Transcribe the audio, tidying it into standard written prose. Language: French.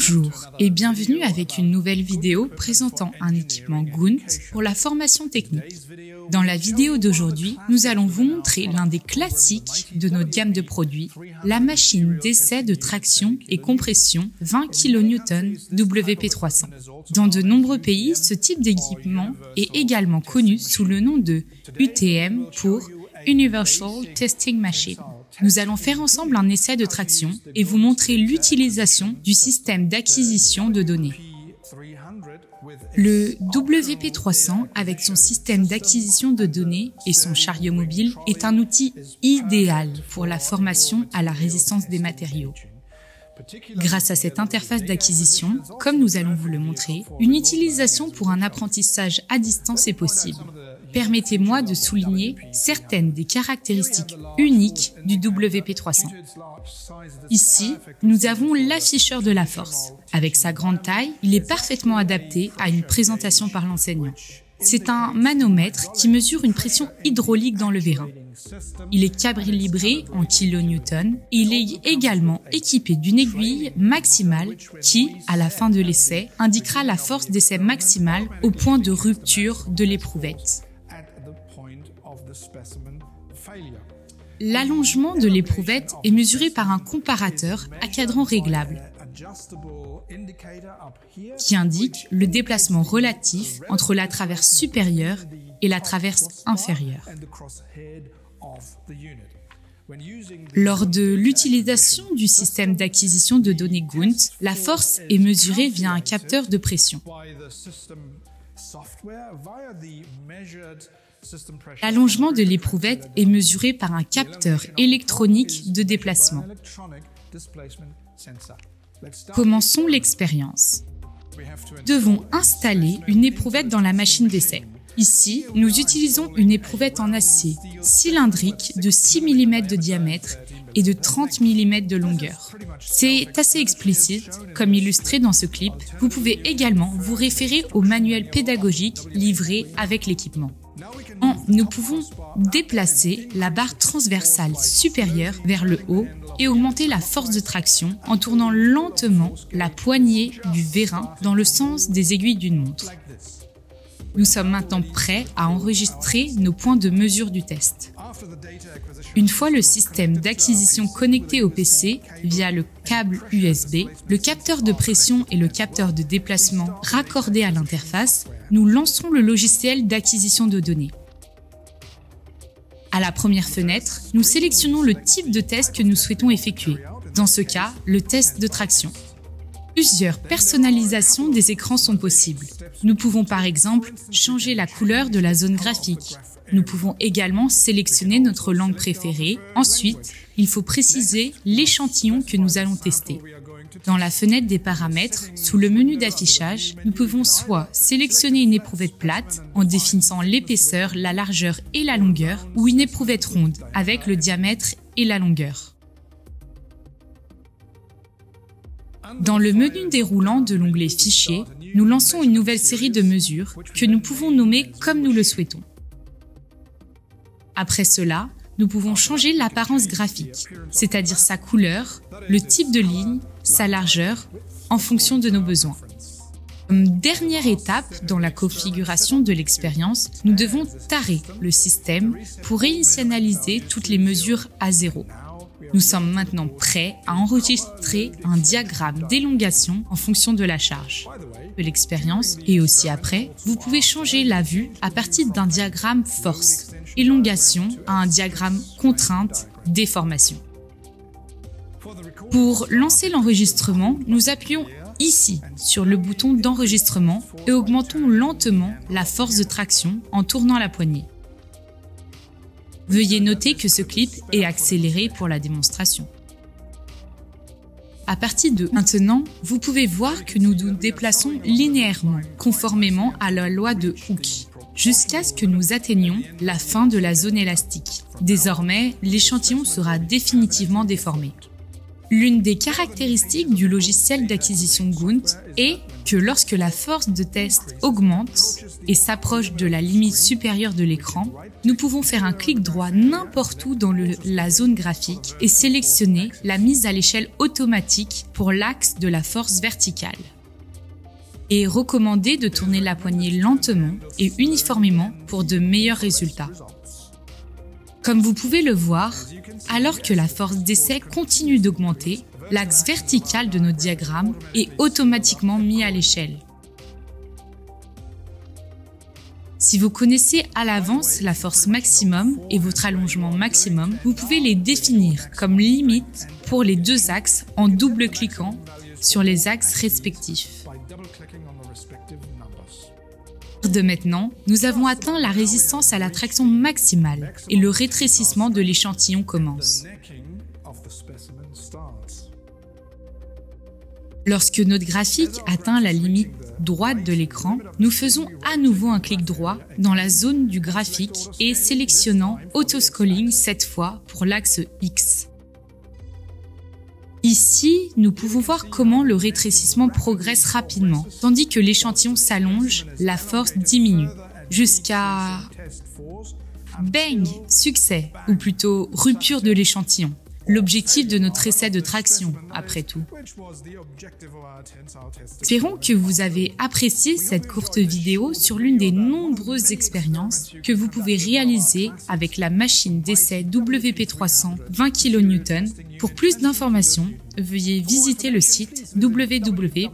Bonjour et bienvenue avec une nouvelle vidéo présentant un équipement Gunt pour la formation technique. Dans la vidéo d'aujourd'hui, nous allons vous montrer l'un des classiques de notre gamme de produits, la machine d'essai de traction et compression 20 kN WP300. Dans de nombreux pays, ce type d'équipement est également connu sous le nom de UTM pour Universal Testing Machine. Nous allons faire ensemble un essai de traction et vous montrer l'utilisation du système d'acquisition de données. Le WP300, avec son système d'acquisition de données et son chariot mobile, est un outil idéal pour la formation à la résistance des matériaux. Grâce à cette interface d'acquisition, comme nous allons vous le montrer, une utilisation pour un apprentissage à distance est possible. Permettez-moi de souligner certaines des caractéristiques uniques du WP300. Ici, nous avons l'afficheur de la force. Avec sa grande taille, il est parfaitement adapté à une présentation par l'enseignant. C'est un manomètre qui mesure une pression hydraulique dans le vérin. Il est calibré en kilonewtons et il est également équipé d'une aiguille maximale qui, à la fin de l'essai, indiquera la force d'essai maximale au point de rupture de l'éprouvette. L'allongement de l'éprouvette est mesuré par un comparateur à cadran réglable qui indique le déplacement relatif entre la traverse supérieure et la traverse inférieure. Lors de l'utilisation du système d'acquisition de données Gunt, la force est mesurée via un capteur de pression. L'allongement de l'éprouvette est mesuré par un capteur électronique de déplacement. Commençons l'expérience. Nous devons installer une éprouvette dans la machine d'essai. Ici, nous utilisons une éprouvette en acier cylindrique de 6 mm de diamètre et de 30 mm de longueur. C'est assez explicite, comme illustré dans ce clip. Vous pouvez également vous référer au manuel pédagogique livré avec l'équipement. Nous pouvons déplacer la barre transversale supérieure vers le haut et augmenter la force de traction en tournant lentement la poignée du vérin dans le sens des aiguilles d'une montre. Nous sommes maintenant prêts à enregistrer nos points de mesure du test. Une fois le système d'acquisition connecté au PC via le câble USB, le capteur de pression et le capteur de déplacement raccordés à l'interface, nous lançons le logiciel d'acquisition de données. À la première fenêtre, nous sélectionnons le type de test que nous souhaitons effectuer. Dans ce cas, le test de traction. Plusieurs personnalisations des écrans sont possibles. Nous pouvons par exemple changer la couleur de la zone graphique. Nous pouvons également sélectionner notre langue préférée. Ensuite, il faut préciser l'échantillon que nous allons tester. Dans la fenêtre des paramètres, sous le menu d'affichage, nous pouvons soit sélectionner une éprouvette plate en définissant l'épaisseur, la largeur et la longueur, ou une éprouvette ronde avec le diamètre et la longueur. Dans le menu déroulant de l'onglet Fichier, nous lançons une nouvelle série de mesures que nous pouvons nommer comme nous le souhaitons. Après cela, nous pouvons changer l'apparence graphique, c'est-à-dire sa couleur, le type de ligne, sa largeur, en fonction de nos besoins. Comme dernière étape dans la configuration de l'expérience, nous devons tarer le système pour réinitialiser toutes les mesures à 0. Nous sommes maintenant prêts à enregistrer un diagramme d'élongation en fonction de la charge de l'expérience et aussi après, vous pouvez changer la vue à partir d'un diagramme force, élongation à un diagramme contrainte, déformation. Pour lancer l'enregistrement, nous appuyons ici sur le bouton d'enregistrement et augmentons lentement la force de traction en tournant la poignée. Veuillez noter que ce clip est accéléré pour la démonstration. À partir de maintenant, vous pouvez voir que nous nous déplaçons linéairement, conformément à la loi de Hooke, jusqu'à ce que nous atteignions la fin de la zone élastique. Désormais, l'échantillon sera définitivement déformé. L'une des caractéristiques du logiciel d'acquisition Gunt est que lorsque la force de test augmente et s'approche de la limite supérieure de l'écran, nous pouvons faire un clic droit n'importe où dans la zone graphique et sélectionner la mise à l'échelle automatique pour l'axe de la force verticale. Il est recommandé de tourner la poignée lentement et uniformément pour de meilleurs résultats. Comme vous pouvez le voir, alors que la force d'essai continue d'augmenter, l'axe vertical de notre diagramme est automatiquement mis à l'échelle. Si vous connaissez à l'avance la force maximum et votre allongement maximum, vous pouvez les définir comme limite pour les deux axes en double-cliquant sur les axes respectifs. De maintenant, nous avons atteint la résistance à la traction maximale et le rétrécissement de l'échantillon commence. Lorsque notre graphique atteint la limite droite de l'écran, nous faisons à nouveau un clic droit dans la zone du graphique et sélectionnant Auto-Scrolling cette fois pour l'axe X. Ici, nous pouvons voir comment le rétrécissement progresse rapidement. Tandis que l'échantillon s'allonge, la force diminue. Jusqu'à... Bang! Succès, ou plutôt rupture de l'échantillon. L'objectif de notre essai de traction, après tout. Espérons que vous avez apprécié cette courte vidéo sur l'une des nombreuses expériences que vous pouvez réaliser avec la machine d'essai WP300 20 kN. Pour plus d'informations, veuillez visiter le site www.gunt.de.